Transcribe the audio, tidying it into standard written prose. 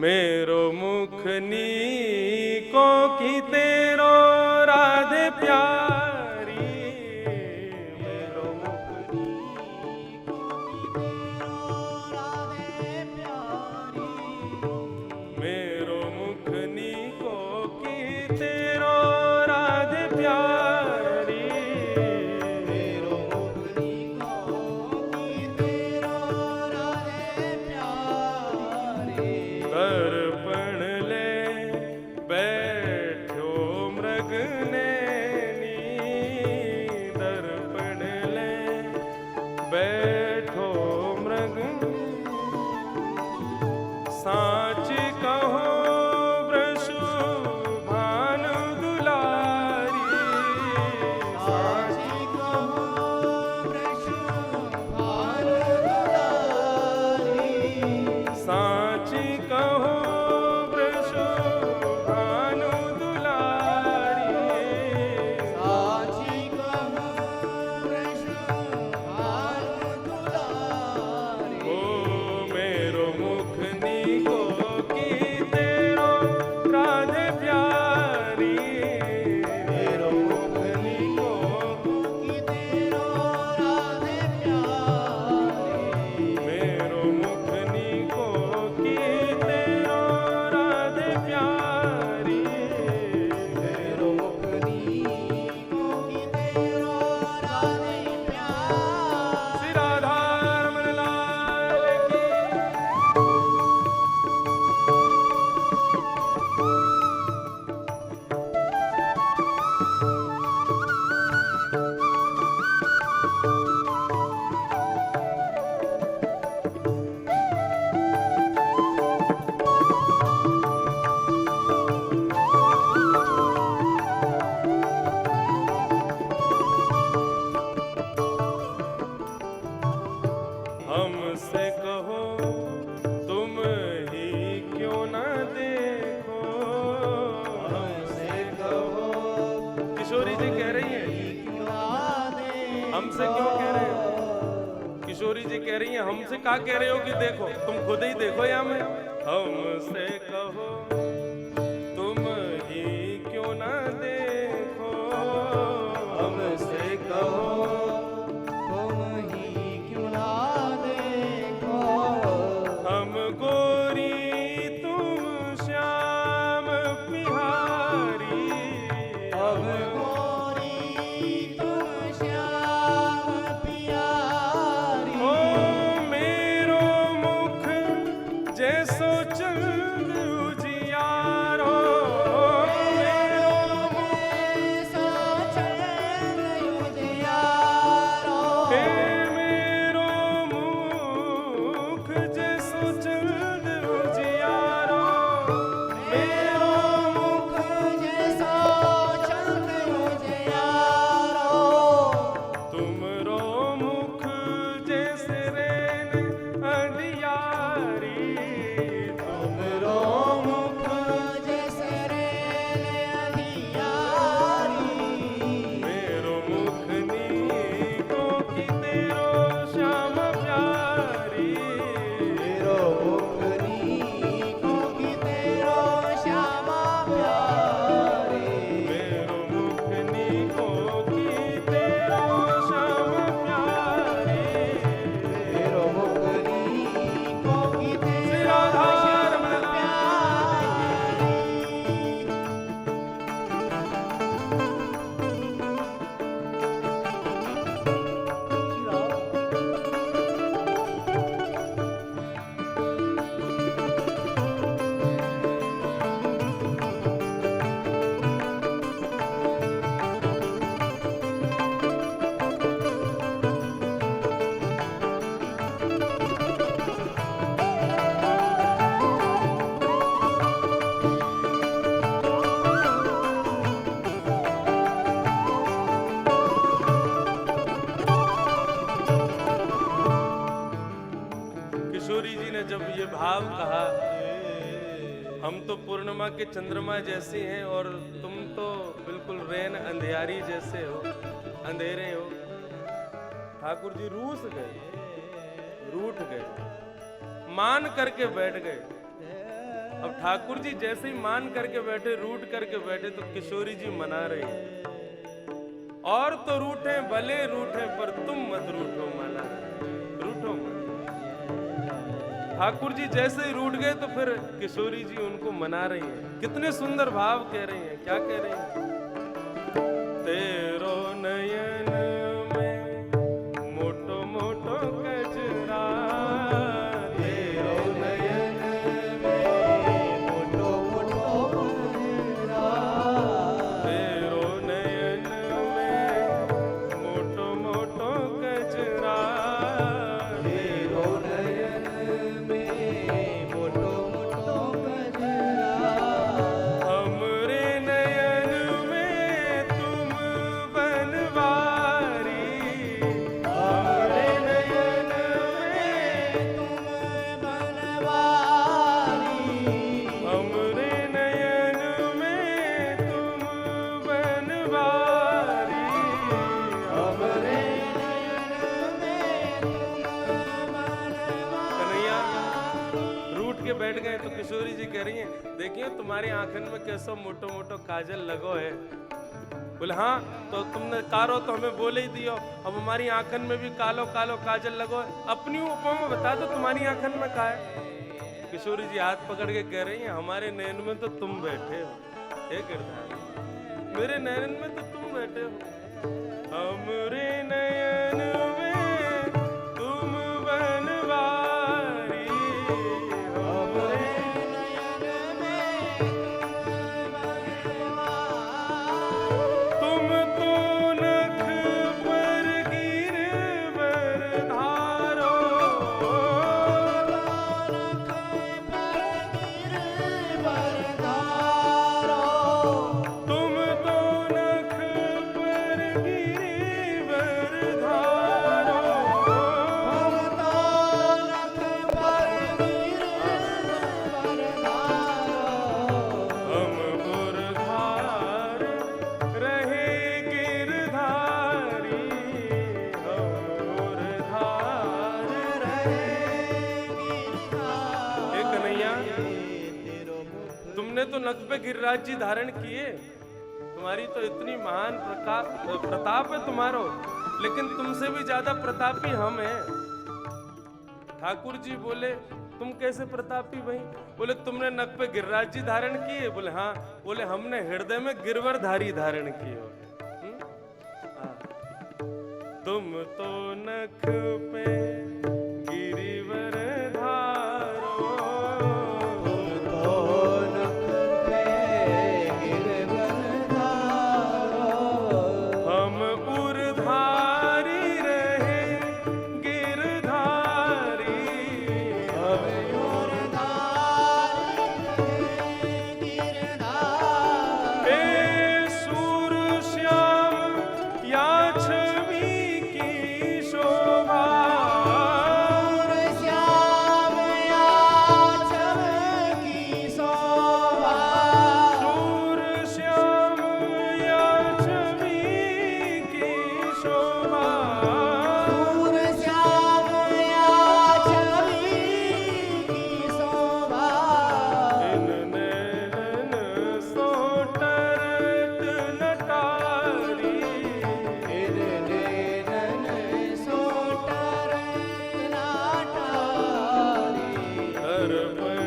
मेरो मुख नीको की तेरो राधे प्यारी। मेरो मुख नीको की तेरो राधे प्यारी। मेरो मुख नीको की तेरो राधे प्यारी। मेरो मुख नीको की तेरो राधे प्यारी। दर्पण ले बैठो मृग नैनी। दर्पण ले बैठो मृग। साच कहो वृषु भानु दुलारी। साच कहो वृषु भानु दुलारी। साच कहो वृषु भानु दुलारी। साच कहो वृषु भानु दुलारी। ओ मेरो मुख नीको की तेरो राधे प्यारी। मेरो मुख नीको की तेरो राधे प्यारी। मेरो मुख नीको की तेरो राधे प्यारी। मेरो मुख नीको की तेरो राधे प्यारी। श्री राधा रमण लाल की। हमसे कहो तुम ही क्यों ना देखो। हमसे कहो किशोरी जी कह रही हैं हमसे क्यों कह रहे हो। किशोरी जी कह रही हैं हमसे क्या कह रहे हो कि देखो, तुम खुद ही देखो या मैं। हमसे कहो तुम ही क्यों ना देखो। हमसे कहो तुम ही क्यों ना देखो। हम गोरी तुम श्याम बिहारी। हम गोरी तुम श्याम बिहारी। ओ मेरो मुख जैसो चंद उजियारो। मेरो मुख जैसो चंद उजियारो। हे मेरो मुख जैसो चंद उजियारो। मेरो मुख जैसो चंद उजियारो। तुमरो मुख जैसे रैन अंधियारी। तुमरो मुख जैसे रैन अंधियारी। मेरो मुख नीको की तेरो श्याम प्यारी। मेरो मुख नीको की तेरो श्याम प्यारी। मेरो मुख नीको की तेरो श्याम प्यारी। मेरो मुख नीको की तेरो श्याम किशोरी जी ने जब ये भाव कहा, हम तो पूर्णिमा के चंद्रमा जैसी हैं और तुम तो बिल्कुल रैन अंधियारी जैसे हो, अंधेरे हो। ठाकुर जी रूठ गए, मान करके बैठ गए। अब ठाकुर जी जैसे ही मान करके बैठे, रूठ करके बैठे, तो किशोरी जी मना रही है, और तो रूठे भले रूठे पर तुम मत रूठो माला, रूठो मत। ठाकुर जी जैसे ही रूठ गए तो फिर किशोरी जी उनको मना रही है। कितने सुंदर भाव कह रही हैं, क्या कह रही हैं? तेरो नयन में मोटो मोटो कजरा, तेरो नयन में मोटो मोटो कजरा, तेरो नयन में मोटो मोटो कजरा, तेरो नयन में मोटो मोटो कजरा, हमरे नयन में तुम बनवारी, हमरे नयन में तुम बनवारी, हमरे नयन में तुम बनवारी, हमरे नयन में तुम बनवारी। कन्हैया रूठ के बैठ गए तो किशोरी जी कह रही हैं, देखिए तुम्हारी आंखन में कैसा मोटो मोटो काजल लगो है। बोले हाँ, तो तुमने कारो तो हमें बोले ही दियो, अब हमारी आंखन में भी कालो कालो काजल लगो है। अपनी उपमा बता दो तुम्हारी आंखन में का है। किशोरी जी हाथ पकड़ के कह रही हैं, हमारे नयन में तो तुम बैठे हो, हे गिरधारी, मेरे नयन में तो तुम बैठे हो, हमरे नयन में तुम बनवारी, हमरे नयन में तुम तो नख पर गिरवर धारो, नख पर गिरवर धारो, तुम तो नख पर गिरवर धारो, हम तो नख पर गिरवर धारो, हम बुरधार रहे गिरधारी, हम बुरधार रहे गिरधारी। हे कन्हैया, तुमने तो नख पे गिरिराज जी धारण किए, तुम्हारी तो इतनी महान प्रताप है तुम्हारो, लेकिन तुमसे भी ज्यादा प्रतापी हम हैं। ठाकुर जी बोले, तुम कैसे प्रतापी भाई? बोले तुमने नख पे गिरिराज जी धारण किए? बोले हाँ। बोले हमने हृदय में गिरवरधारी धारण किए। तुम तो नख पे गिरिवर धारो, तुम तो नख पे गिरिवर धारो, हम उरधारी रहे गिरधारी, हम उरधारी रहे गिरधारी। हे सूर श्याम या छवि की शोभा, सूर श्याम या छवि की शोभा, सूर श्याम या छवि की शोभा, सूर श्याम या छवि की शोभा। इन नैनन सो टरत नटारी, इन नैनन सो टरत नटारी, दर्पण